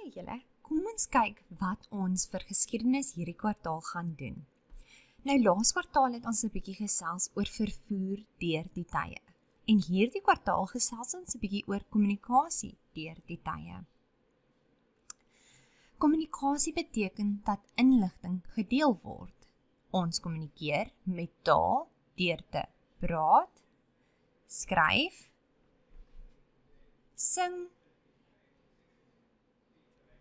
Hallo julle, kom ons kyk wat ons vir geskiedenis hierdie kwartaal gaan doen. Nou laas kwartaal het ons 'n bietjie gesels oor vervoer deur die tye. En hierdie kwartaal gesels ons 'n bietjie oor kommunikasie deur die tye. Kommunikasie beteken dat inligting gedeel word. Ons kommunikeer met taal deur te praat, skryf, sing,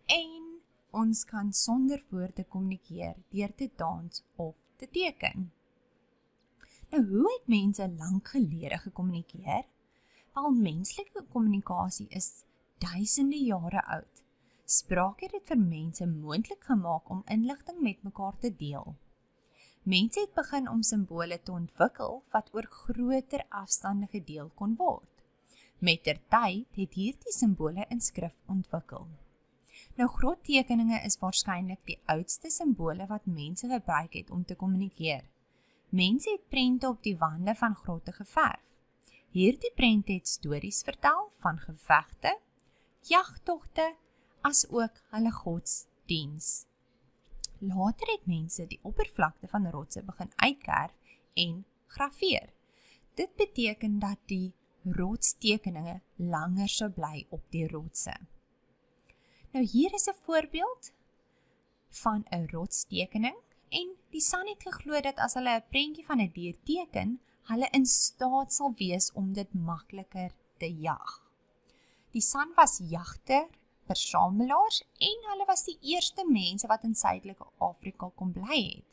en ons kan sonder woorde kommunikeer deur te dans of te teken. Nou, hoe het mense lank gelede gekommunikeer? Wel, menslike kommunikasie is duisende jare oud. Spraak het dit vir mense moontlik gemaak om inligting met mekaar te deel. Mense het begin om simbole te ontwikkel wat oor groter afstande gedeel kon word. Mettertyd het hierdie simbole in skrif ontwikkel. Nou, groot tekeninge is waarskynlik die oudste simbole wat mense gebruik het om te kommunikeer. Mense het prente op die wande van grotte geverf. Hierdie prente het stories vertel van gevegte, jagtogte, as ook hulle godsdiens. Later het mense die oppervlakte van rotse begin uitkerf en grafeer. Dit beteken dat die rotstekeninge langer sou bly op die rotse. Nou, hier is 'n voorbeeld van 'n rotstekening en die San het geglo dat as hulle 'n prentjie van 'n dier teken, hulle in staat sal wees om dit makliker te jag. Die San was jagter, versamelaars en hulle was die eerste mense wat in Suidelike Afrika kon bly het.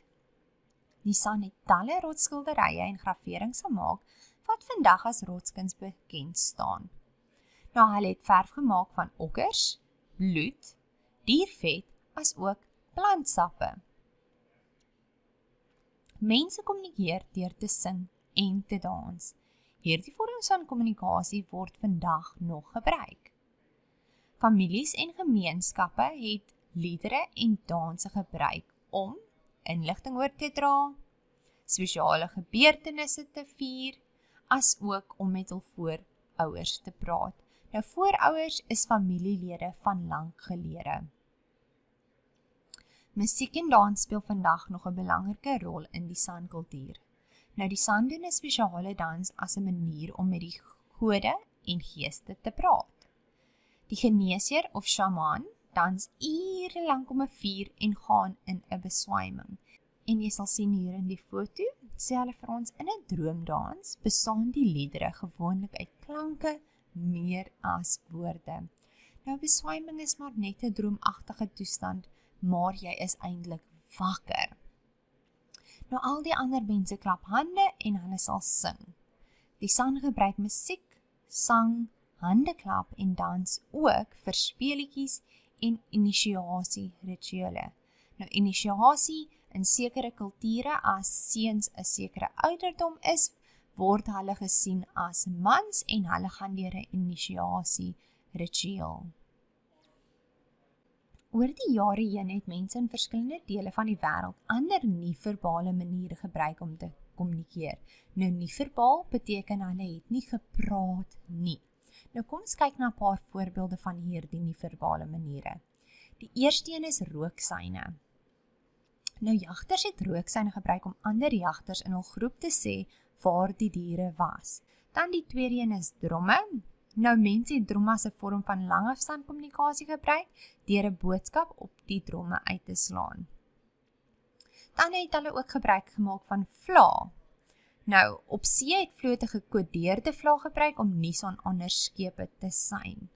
Die San het talle rotsskilderye en graverings gemaak wat vandag as rotskuns bekend staan. Nou, hulle het verf gemaak van okkers, bloed, diervet, as ook plantsappe. Mense kommunikeer deur te sing en te dans. Hierdie vorms van kommunikasie word vandag nog gebruik. Families en gemeenskappe het liedere en danse gebruik om inligting oor te dra, spesiale gebeurtenisse te vier, as ook om met hul voorouers te praat. Nou, voorouers is familielede van lank gelede. Musiek en dans speel vandag nog 'n belangrike rol in die San kultuur. Nou, die San doen 'n spesiale dans as 'n manier om met die gode en geeste te praat. Die geneesheer of shamaan dans ure lank om 'n vuur en gaan in 'n beswyming. En jy sal sien hier in die foto, sê hulle vir ons in 'n droomdans bestaan die liedere gewoonlik uit klanke meer as woorde. Nou, beswyming is maar net 'n droomagtige toestand, maar jy is eintlik wakker. Nou, al die ander mense klap hande en hulle sal sing. Die San gebruik musiek, sang, handeklap en dans ook vir speletjies en inisiasie rituele. Nou, inisiasie in sekere kulture as seuns 'n sekere ouderdom is, word hulle gesien as mans en hulle gaan deur 'n inisiasie ritueel. Oor die jare heen het mense in verskillende dele van die wêreld ander nie-verbale maniere gebruik om te kommunikeer. Nou, nie-verbaal beteken hulle het nie gepraat nie. Nou, kom ons kyk na 'n paar voorbeelde van hierdie nie-verbale maniere. Die eerste een is rooksyne. Nou, jagters het rooksyne gebruik om ander jagters in hul groep te sê waar die diere was. Dan die tweede een is dromme. Nou, mense het dromme as 'n vorm van langafstand kommunikasie gebruik deur 'n boodskap op die dromme uit te slaan. Dan het hulle ook gebruik gemaak van vla. Nou, op see het vlote gekodeerde vla gebruik om nuus aan ander skepe te sein.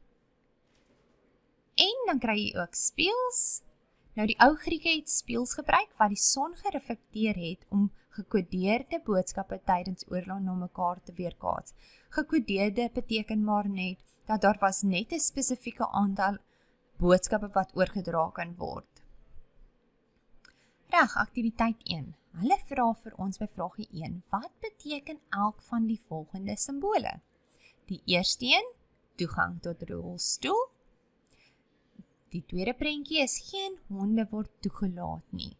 En dan kry jy ook spieëls. Nou, die ou Grieke het spieëls gebruik wat die son gereflekteer het om gekodeerde boodskappe tydens oorlog na mekaar te weerkaats. Gekodeerde beteken maar net dat daar was net 'n spesifieke aantal boodskappe wat oorgedra kan word. Reg, aktiwiteit 1. Hulle vra vir ons by vraagie 1, wat beteken elk van die volgende simbole? Die eerste een, toegang tot rolstoel. Die tweede prentjie is geen honde word toegelaat nie.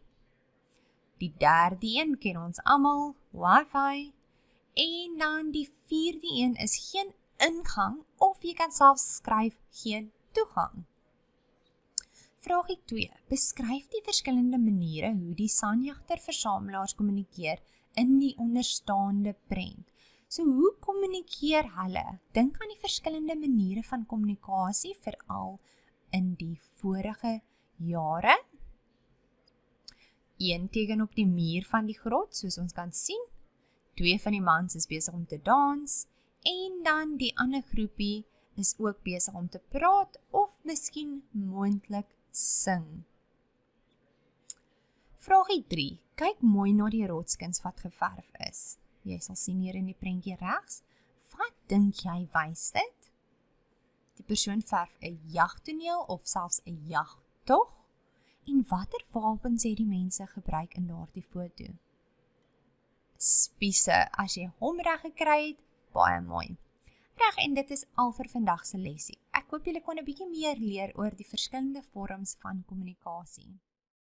Die derde een ken ons almal, wifi. En dan die vierde een is geen ingang of jy kan selfs skryf geen toegang. Vraagie 2. Beskryf die verskillende maniere hoe die sanjagter-versamelaars kommunikeer in die onderstaande prent. So hoe kommunikeer hulle? Dink aan die verskillende maniere van kommunikasie, veral in die vorige jare. 1 teken op die muur van die grot, soos ons kan sien. 2 van die mans is besig om te dans, en dan die ander groepie is ook besig om te praat, of miskien moontlik sing. Vraagie 3. Kyk mooi na die rotskuns wat geverf is. Jy sal sien hier in die prentjie regs. Wat dink jy wys dit? Die persoon verf 'n jagtoneel of selfs 'n jagtog. En watter wapens het die mense gebruik in daardie foto? Spiese, as jy hom reg gekry het, baie mooi. Reg, en dit is al vir vandag se lesie. Ek hoop julle kon 'n bietjie meer leer oor die verskillende vorms van kommunikasie.